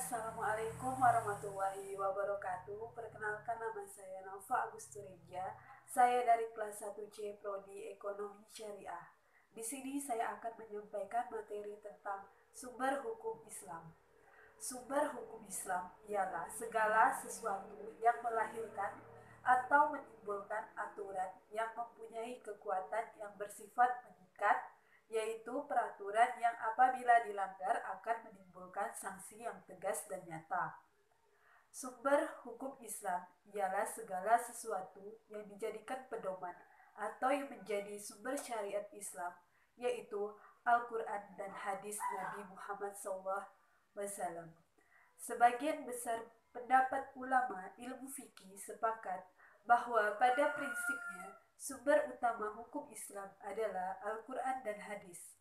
Assalamualaikum warahmatullahi wabarakatuh. Perkenalkan, nama saya Nova Agustureja. Saya dari kelas 1C Prodi Ekonomi Syariah. Di sini saya akan menyampaikan materi tentang sumber hukum Islam. Sumber hukum Islam ialah segala sesuatu yang melahirkan atau menimbulkan aturan yang mempunyai kekuatan yang bersifat mengikat, yaitu peraturan yang apabila dilanggar akan menimbulkan sanksi yang tegas dan nyata. Sumber hukum Islam ialah segala sesuatu yang dijadikan pedoman atau yang menjadi sumber syariat Islam, yaitu Al-Quran dan hadis Nabi Muhammad SAW. Sebagian besar pendapat ulama ilmu fikih sepakat bahwa pada prinsipnya sumber utama hukum Islam adalah Al-Quran dan hadis.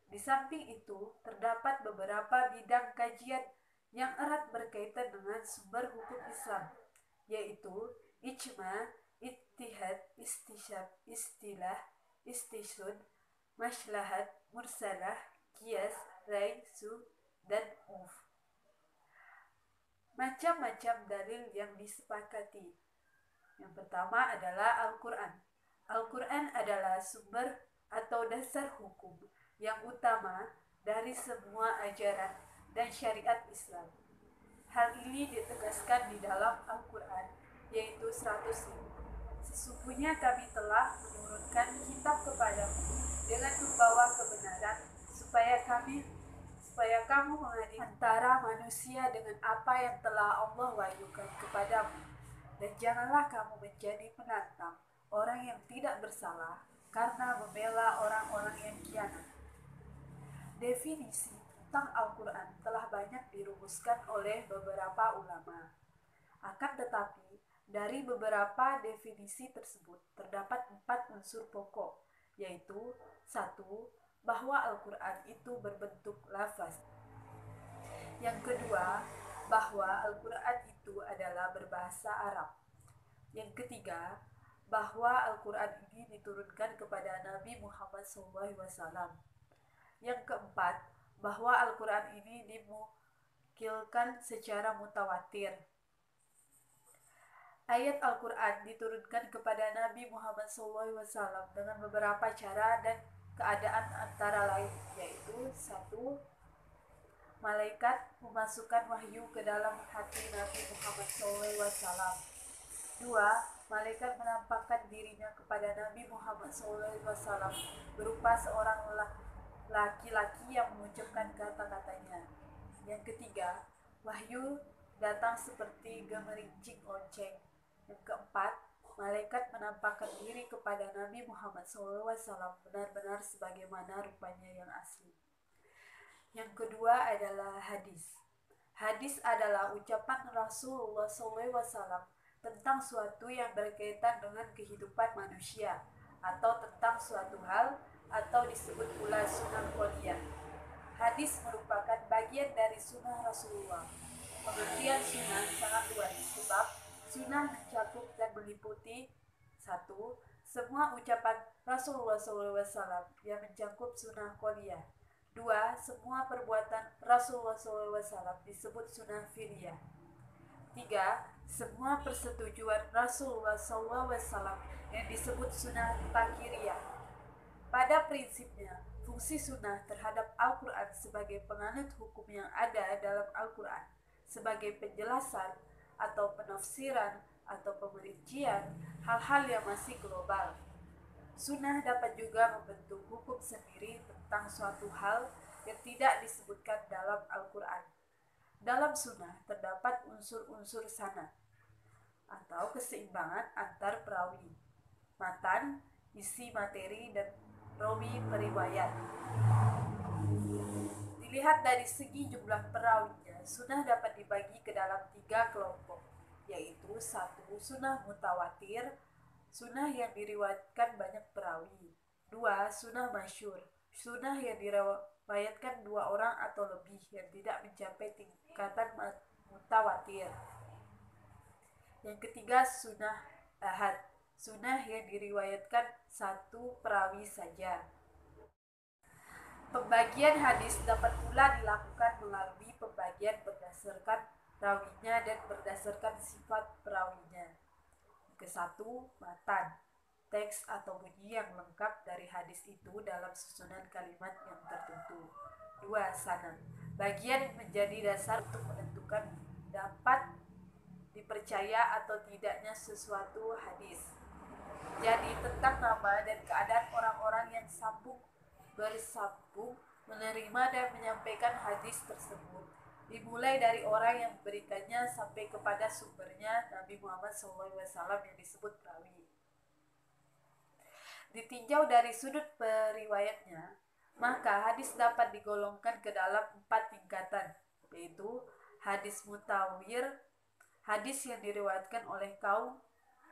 Di samping itu, terdapat beberapa bidang kajian yang erat berkaitan dengan sumber hukum Islam, yaitu ijma, ijtihad, istisyab, istilah, istishud, maslahat, mursalah, qiyas, rai, dan urf. Macam-macam dalil yang disepakati. Yang pertama adalah Al-Quran. Al-Quran adalah sumber atau dasar hukum yang utama dari semua ajaran dan syariat Islam. Hal ini ditegaskan di dalam Al-Quran, yaitu 100. Sesungguhnya kami telah menurunkan kitab kepadamu dengan membawa kebenaran supaya kamu mengadili antara manusia dengan apa yang telah Allah wahyukan kepadamu. Dan janganlah kamu menjadi penantang orang yang tidak bersalah karena membela orang-orang yang khianat. Definisi tentang Al-Quran telah banyak dirumuskan oleh beberapa ulama. Akan tetapi, dari beberapa definisi tersebut terdapat 4 unsur pokok, yaitu 1. Bahwa Al-Quran itu berbentuk lafaz. Yang kedua, bahwa Al-Quran itu adalah berbahasa Arab. Yang ketiga, bahwa Al-Quran ini diturunkan kepada Nabi Muhammad SAW. Yang keempat, bahwa Al-Quran ini dinukilkan secara mutawatir. Ayat Al-Quran diturunkan kepada Nabi Muhammad SAW dengan beberapa cara dan keadaan antara lain, yaitu 1. Malaikat memasukkan wahyu ke dalam hati Nabi Muhammad SAW. 2. Malaikat menampakkan dirinya kepada Nabi Muhammad SAW berupa seorang laki-laki yang mengucapkan kata-katanya. Yang ketiga, wahyu datang seperti gemerincing lonceng. Yang keempat, malaikat menampakkan diri kepada Nabi Muhammad SAW benar-benar sebagaimana rupanya yang asli. Yang kedua adalah hadis. Hadis adalah ucapan Rasulullah SAW tentang suatu yang berkaitan dengan kehidupan manusia, atau tentang suatu hal, atau disebut pula sunnah qauliyah. Hadis merupakan bagian dari sunnah Rasulullah. Pengertian sunnah sangat luas, sebab sunnah mencakup dan meliputi 1. Semua ucapan Rasulullah SAW yang mencakup sunnah qauliyah. 2. Semua perbuatan Rasulullah SAW disebut sunnah fi'liyah. 3. Semua persetujuan Rasulullah SAW yang disebut sunnah takriyah. Pada prinsipnya, fungsi sunnah terhadap Al-Quran sebagai penganut hukum yang ada dalam Al-Quran, sebagai penjelasan atau penafsiran atau pemerincian hal-hal yang masih global. Sunnah dapat juga membentuk hukum sendiri tentang suatu hal yang tidak disebutkan dalam Al-Quran. Dalam sunnah terdapat unsur-unsur sanad atau keseimbangan antar perawi, matan, isi materi, dan rawi periwayat. Dilihat dari segi jumlah perawinya, sunnah dapat dibagi ke dalam 3 kelompok, yaitu 1. Sunnah mutawatir, sunnah yang diriwayatkan banyak perawi. 2. Sunnah masyhur, sunnah yang diriwayatkan 2 orang atau lebih yang tidak mencapai tingkatan mutawatir. Yang ketiga, sunnah ahad, sunnah yang diriwayatkan 1 perawi saja. Pembagian hadis dapat pula dilakukan melalui pembagian berdasarkan berdasarkan rawinya dan berdasarkan sifat perawinya. Kesatu, matan, teks atau bunyi yang lengkap dari hadis itu dalam susunan kalimat yang tertentu. 2. Sanad, bagian menjadi dasar untuk menentukan dapat dipercaya atau tidaknya sesuatu hadis. Jadi tentang nama dan keadaan orang-orang yang bersambung menerima dan menyampaikan hadis tersebut, dimulai dari orang yang memberikannya sampai kepada sumbernya Nabi Muhammad SAW yang disebut perawi. Ditinjau dari sudut periwayatnya, maka hadis dapat digolongkan ke dalam 4 tingkatan, yaitu hadis mutawir, hadis yang diriwayatkan oleh kaum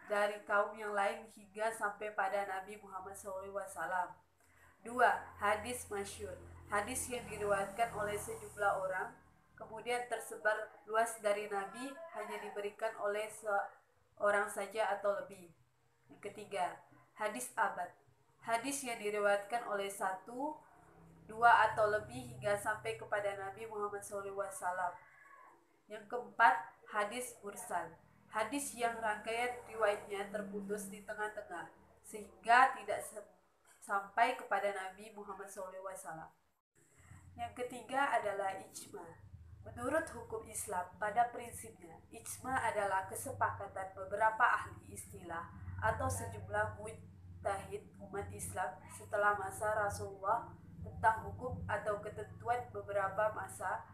dari kaum yang lain hingga sampai pada Nabi Muhammad SAW. 2. Hadis masyhur, hadis yang diriwayatkan oleh sejumlah orang, kemudian tersebar luas dari Nabi, hanya diberikan oleh seorang saja atau lebih. Yang ketiga, hadis abad, hadis yang diriwayatkan oleh 1, 2 atau lebih hingga sampai kepada Nabi Muhammad SAW. Yang keempat, hadis mursal, hadis yang rangkaian riwayatnya terputus di tengah-tengah sehingga tidak sampai kepada Nabi Muhammad SAW. Yang ketiga adalah ijma. Menurut hukum Islam, pada prinsipnya, ijma adalah kesepakatan beberapa ahli istilah atau sejumlah mujtahid umat Islam setelah masa Rasulullah tentang hukum atau ketentuan beberapa masa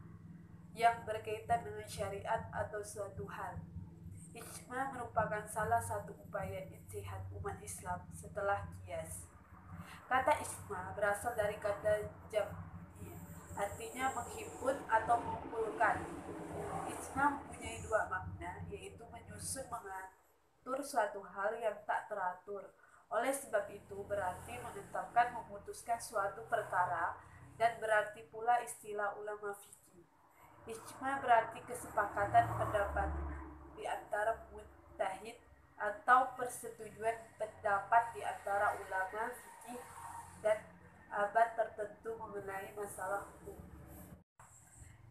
yang berkaitan dengan syariat atau suatu hal. Ijma merupakan salah satu upaya ijtihad umat Islam setelah qiyas. Kata ijma berasal dari kata jam'i, artinya menghimpun atau mengumpulkan. Ijma mempunyai 2 makna, yaitu menyusun mengatur suatu hal yang tak teratur. Oleh sebab itu berarti menetapkan memutuskan suatu perkara, dan berarti pula istilah ulama fikih. Ijma berarti kesepakatan pendapat di antara mujtahid atau persetujuan pendapat di antara ulama fikih dan abad tertentu mengenai masalah hukum.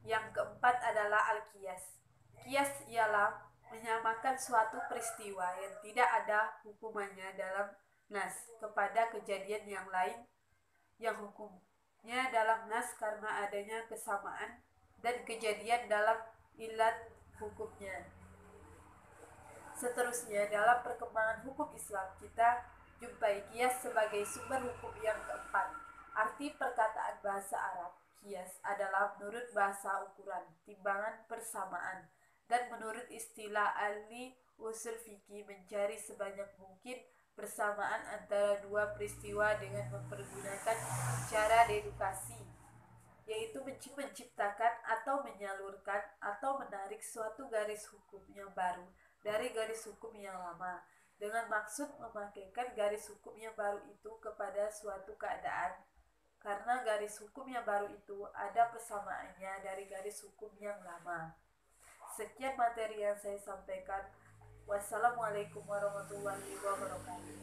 Yang keempat adalah al-qiyas. Qiyas ialah menyamakan suatu peristiwa yang tidak ada hukumannya dalam nas kepada kejadian yang lain yang hukumnya dalam nas karena adanya kesamaan dan kejadian dalam ilat hukumnya. Seterusnya, dalam perkembangan hukum Islam, kita jumpai qiyas sebagai sumber hukum yang keempat. Arti perkataan bahasa Arab, qiyas adalah menurut bahasa ukuran, timbangan persamaan, dan menurut istilah ahli usul fikih mencari sebanyak mungkin persamaan antara dua peristiwa dengan mempergunakan cara dedukasi, yaitu menciptakan atau menyalurkan atau menarik suatu garis hukum yang baru dari garis hukum yang lama, dengan maksud memakaikan garis hukum yang baru itu kepada suatu keadaan, karena garis hukum yang baru itu ada persamaannya dari garis hukum yang lama. Sekian materi yang saya sampaikan. Wassalamualaikum warahmatullahi wabarakatuh.